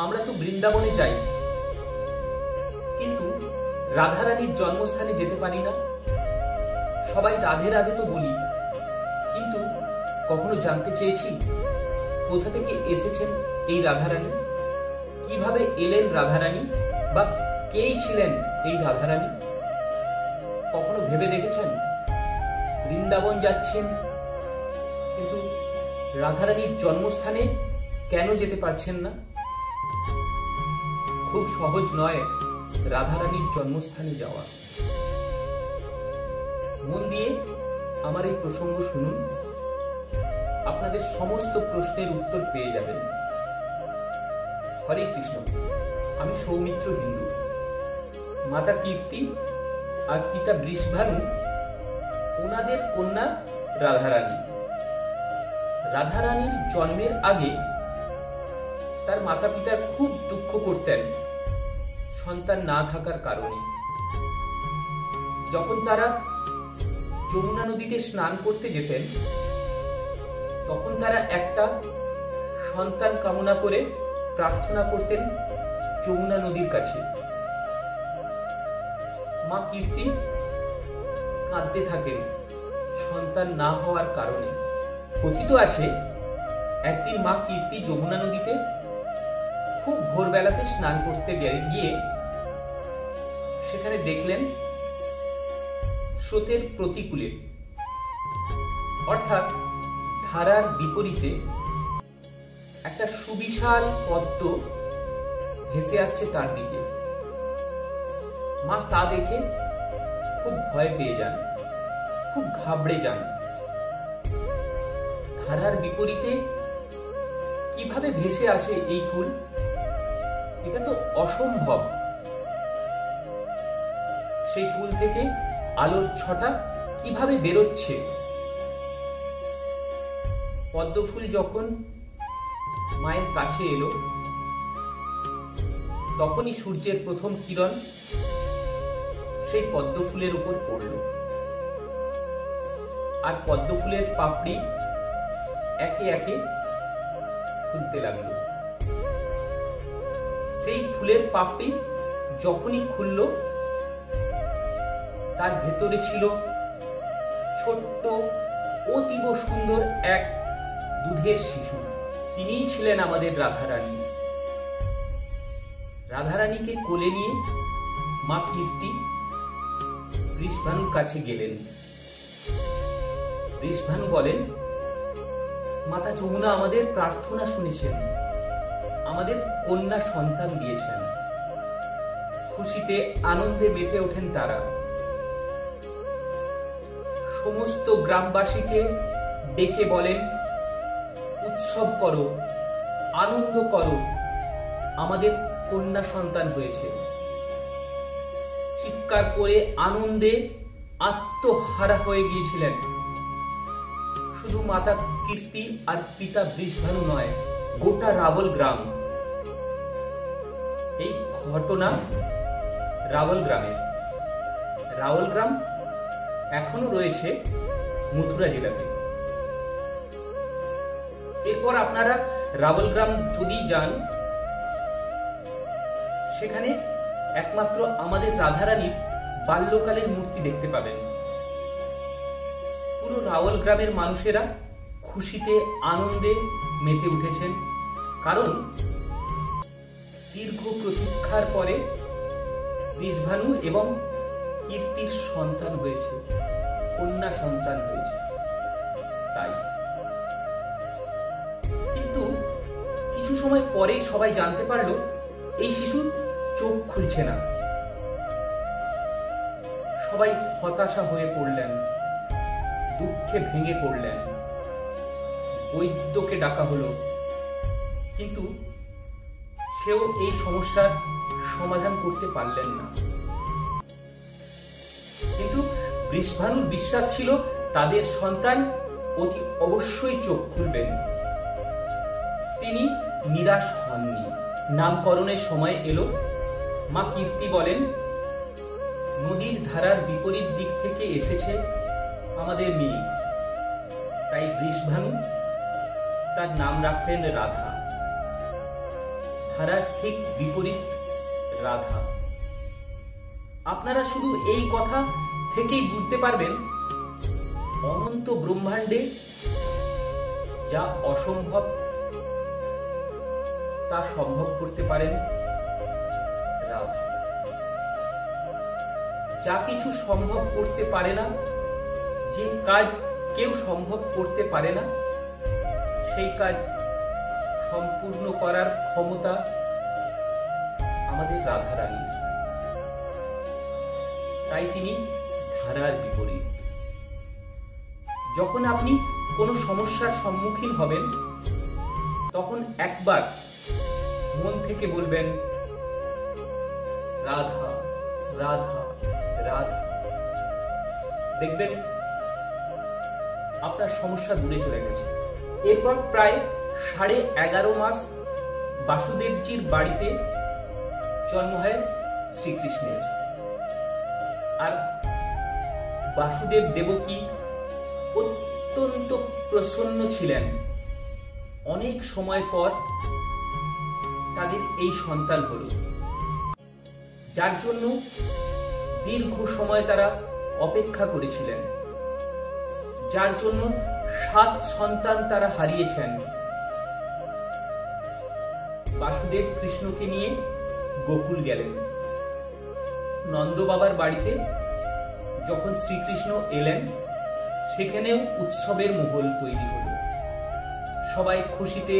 আমরা তো বৃন্দাবনে যাই, কিন্তু রাধারানীর জন্মস্থানে যেতে পারি না। সবাই রাধে রাধে তো বলি, কিন্তু কখনো জানতে চেয়েছি কোথা থেকে এসেছেন এই রাধারানী, কিভাবে এলেন রাধারানী, বা কেই ছিলেন এই রাধারানী? কখনো ভেবে দেখেছেন বৃন্দাবন যাচ্ছেন, কিন্তু রাধারানীর জন্মস্থানে কেন যেতে পারছেন না? খুব সহজ নয় রাধারানীর জন্মস্থানে যাওয়া। মন দিয়ে আমার এই প্রসঙ্গ শুনুন, আপনাদের সমস্ত প্রশ্নের উত্তর পেয়ে যাবেন। হরে কৃষ্ণ। আমি সৌমিত্র হিন্দু। মাতা কীর্তি আর পিতা বৃষভানু, ওনাদের কন্যা রাধারানী। রাধারানীর জন্মের আগে তার মাতা পিতা খুব দুঃখ করতেন সন্তান না থাকার কারণে। যখন তারা যমুনা নদীতে স্নান করতে যেতেন, তখন তারা একটা সন্তান কামনা করে প্রার্থনা করতেন যমুনা নদীর কাছে। মা কীর্তি কাঁদতে থাকেন সন্তান না হওয়ার কারণে। কথিত আছে একদিন মা কীর্তি যমুনা নদীতে খুব ভোরবেলাতে স্নান করতে গিয়ে সেখানে দেখলেন স্রোতের প্রতিকূলে, অর্থাৎ ধারার বিপরীতে একটা সুবিশাল পদ্ম ভেসে আসছে তার দিকে। মা তা দেখে খুব ভয় পেয়ে যান, খুব ঘাবড়ে যান। ধারার বিপরীতে কিভাবে ভেসে আসে এই ফুল? এটা তো অসম্ভব। সেই ফুল থেকে আলোর ছটা কিভাবে বেরোচ্ছে? পদ্ম ফুল যখন মায়ের কাছে এলো, তখনই সূর্যের প্রথম কিরণ সেই পদ্ম ফুলের উপর পড়ল, আর পদ্ম ফুলের পাপড়ি একে একে খুলতে লাগলো। সেই ফুলের পাপড়ি যখনই খুলল, তার ভেতরে ছিল ছোট্ট অতীব সুন্দর এক দুধের শিশু। তিনিই ছিলেন আমাদের রাধারানী। রাধারানীকে কোলে নিয়ে মা কীর্তি বৃষভানুর কাছে গেলেন। বৃষভানু বলেন, মাতা যমুনা আমাদের প্রার্থনা শুনেছেন, আমাদের কন্যা সন্তান দিয়েছেন। খুশিতে আনন্দে মেতে ওঠেন তারা। সমস্ত গ্রামবাসীকে ডেকে বলেন, উৎসব করো, আনন্দ করো, আমাদের কন্যা সন্তান হয়েছে। চিৎকার করে আনন্দে আত্মহারা হয়ে গিয়েছিলেন শুধু মাতা কীর্তি আর পিতা বৃষভানু নয়, গোটা রাবল গ্রাম। এই ঘটনা রাবল গ্রামের। রাবল গ্রাম এখনো রয়েছে মথুরা জেলাতে। এরপর আপনারা রাবল গ্রাম যদি যান, সেখানে একমাত্র আমাদের রাধারানীর বাল্যকালের মূর্তি দেখতে পাবেন। পুরো রাবল গ্রামের মানুষেরা খুশিতে আনন্দে মেতে উঠেছেন, কারণ দীর্ঘ প্রতীক্ষার পরে বৃষভানু এবং কীর্তির সন্তান হয়েছে, কন্যা সন্তান হয়েছে। তাই কিন্তু কিছু সময় পরেই সবাই জানতে পারলো এই শিশুর চোখ খুলছে না। সবাই হতাশা হয়ে পড়লেন, দুঃখে ভেঙে পড়লেন। বৈদ্যকে ডাকা হলো, কিন্তু সেও এই সমস্যার সমাধান করতে পারলেন না। কিন্তু বৃষভানুর বিশ্বাস ছিল তাদের সন্তান অতি অবশ্যই চোখ খুলবেন। তিনি নিরাশ হননি। নামকরণের সময় এলো। মা কীর্তি বলেন, নদীর ধারার বিপরীত দিক থেকে এসেছে আমাদের মেয়ে, তাই বৃষভানু তার নাম রাখলেন রাধা। ধারার ঠিক বিপরীত রাধা। আপনারা শুধু এই কথা থেকেই বুঝতে পারবেন অনন্ত ব্রহ্মাণ্ডে যা অসম্ভব তা সম্ভব করতে পারেন রাধা। যা কিছু সম্ভব করতে পারে না, যে কাজ কেউ সম্ভব করতে পারে না, সেই কাজ সম্পূর্ণ করার ক্ষমতা আমাদের রাধা রানী। তাই তিনি ধারার বিপরীত। যখন আপনি কোনো সমস্যার সম্মুখীন হবেন, তখন একবার মন থেকে বলবেন রাধা রাধা রাধা। দেখবেন আপনার সমস্যা দূরে চলে গেছে। এরপর প্রায় 11.5 মাস বাসুদেবজির বাড়িতে জন্ম হয় শ্রীকৃষ্ণের। আর বাসুদেব দেবকী অত্যন্ত প্রসন্ন ছিলেন। অনেক সময় পর তাদের এই সন্তান হল, যার জন্য দীর্ঘ সময় তারা অপেক্ষা করেছিলেন, যার জন্য 7 সন্তান তারা হারিয়েছেন। বাসুদেব কৃষ্ণকে নিয়ে গোকুল গেলেন। নন্দ বাবার বাড়িতে যখন শ্রীকৃষ্ণ এলেন, সেখানেও উৎসবের মহল তৈরি হল। সবাই খুশিতে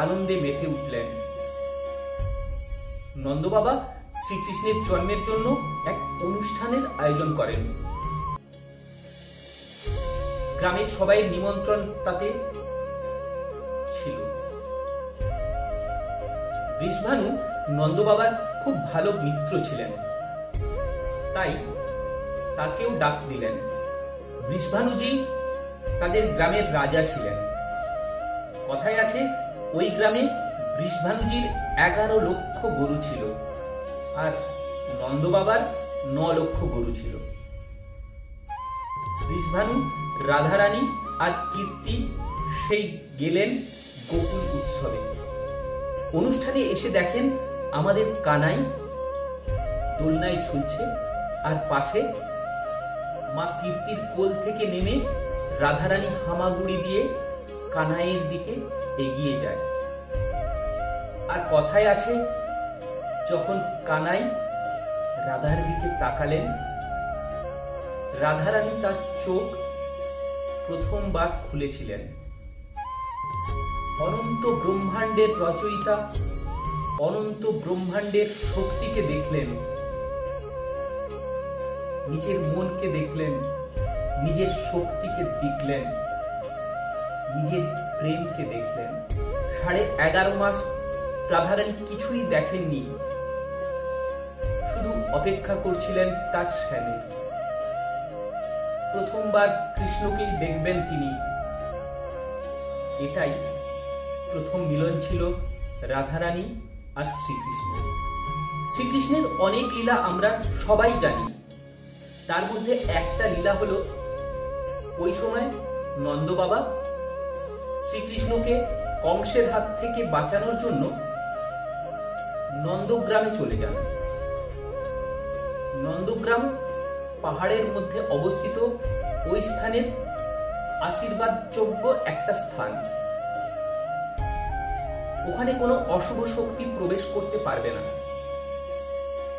আনন্দে মেতে উঠলেন। নন্দ বাবা শ্রীকৃষ্ণের জন্মের জন্য এক অনুষ্ঠানের আয়োজন করেন। গ্রামের সবাই নিমন্ত্রণ তাতে ছিল। বৃষভানু নন্দ বাবার খুব ভালো মিত্র ছিলেন, তাই তাকেও ডাক দিলেন। বৃষভানুজি তাদের গ্রামের রাজা ছিলেন। কথায় আছে, ওই গ্রামে বৃষভানুজির 11 লক্ষ গরু ছিল, আর নন্দ বাবার 9 লক্ষ গরু ছিল। বৃষভানু, রাধারানী আর কীর্তি সেই গেলেন গোকুল উৎসবে। অনুষ্ঠানে এসে দেখেন আমাদের কানাই দোলনায় ঝুলছে, আর পাশে মা কীর্তির কোল থেকে নেমে রাধারানী হামাগুড়ি দিয়ে কানাইয়ের দিকে এগিয়ে যায়। আর কথায় আছে, যখন কানাই রাধার দিকে তাকালেন, রাধারানী তার চোখ প্রথমবার খুলেছিলেন। অনন্ত ব্রহ্মাণ্ডের রচয়িতা, অনন্ত ব্রহ্মাণ্ডের শক্তিকে দেখলেন, নিজের মনকে দেখলেন, নিজের শক্তিকে দেখলেন, নিজের প্রেমকে দেখলেন। 11.5 মাস রাধারানী কিছুই দেখেননি, শুধু অপেক্ষা করছিলেন তার স্বামীর। প্রথমবার কৃষ্ণকেই দেখবেন তিনি। এটাই প্রথম মিলন ছিল রাধারানী আর শ্রীকৃষ্ণ। শ্রীকৃষ্ণের অনেক লীলা আমরা সবাই জানি। তার মধ্যে একটা লীলা হলো, ওই সময় নন্দ বাবা শ্রীকৃষ্ণকে কংসের হাত থেকে বাঁচানোর জন্য নন্দগ্রামে চলে যান। নন্দগ্রাম পাহাড়ের মধ্যে অবস্থিত, ওই স্থানের আশীর্বাদযোগ্য একটা স্থান। ওখানে কোনো অশুভ শক্তি প্রবেশ করতে পারবে না।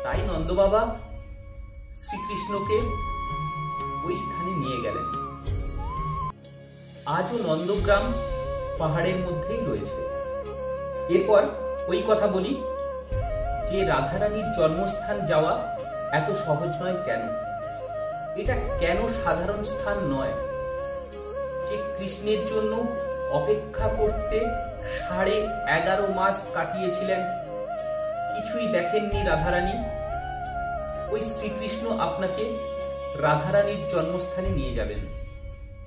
তাই নন্দ বাবা শ্রীকৃষ্ণকে ওই স্থানে নিয়ে গেলেন। আজও নন্দগ্রাম পাহাড়ের মধ্যেই রয়েছে। এরপর ওই কথা বলি যে রাধারানীর জন্মস্থান যাওয়া এত সহজ নয় কেন? এটা কেন সাধারণ স্থান নয়? যে কৃষ্ণের জন্য অপেক্ষা করতে 11.5 মাস কাটিয়েছিলেন, কিছুই দেখেননি রাধারানী। ওই শ্রীকৃষ্ণ আপনাকে রাধারানীর জন্মস্থানে নিয়ে যাবেন।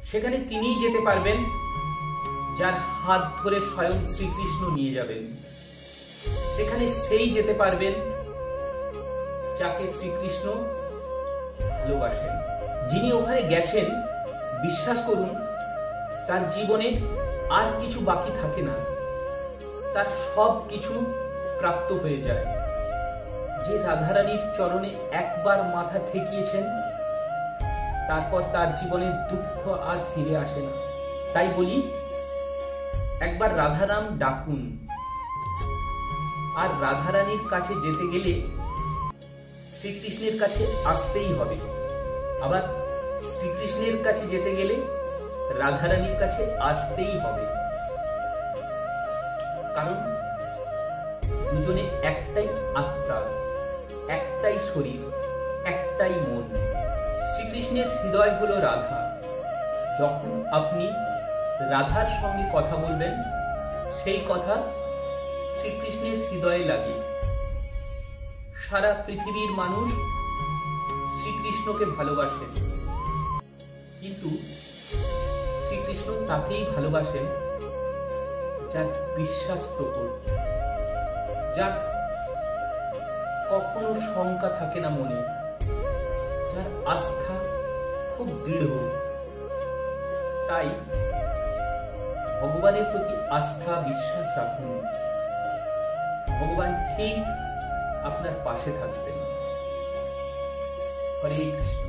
সেখানে তিনিই যেতে পারবেন যার হাত ধরে স্বয়ং শ্রীকৃষ্ণ নিয়ে যাবেন। সেখানে সেই যেতে পারবেন যাকে শ্রীকৃষ্ণ ভালোবাসেন। যিনি ওখানে গেছেন, বিশ্বাস করুন তার জীবনে আর কিছু বাকি থাকে না। তার সব কিছু প্রাপ্ত হয়ে যায়। যে রাধারানীর চরণে একবার মাথা ঠেকিয়েছেন, তারপর তার জীবনে দুঃখ আর ফিরে আসে না। তাই বলি, একবার রাধারাম ডাকুন। আর রাধারানীর কাছে যেতে গেলে শ্রীকৃষ্ণের কাছে আসতেই হবে। আবার শ্রীকৃষ্ণের কাছে যেতে গেলে রাধারানীর কাছে আসতেই হবে। কারণ দুজনে একটাই আত্মা, একটাই শরীর, একটাই মন। শ্রীকৃষ্ণের হৃদয় হলো রাধা। যখন আপনি রাধার সঙ্গে কথা বলবেন, সেই কথা শ্রীকৃষ্ণের হৃদয়ে লাগে। সারা পৃথিবীর মানুষ শ্রীকৃষ্ণকে ভালোবাসেন, কিন্তু শ্রীকৃষ্ণ তাকেই ভালোবাসেন যার বিশ্বাস প্রবল, যার কখনো শঙ্কা থাকে না মনে, যার আস্থা খুব দৃঢ়। তাই ভগবানের প্রতি আস্থা বিশ্বাস রাখুন, ভগবান ঠিক আপনার পাশে থাকবেন। হরে কৃষ্ণ।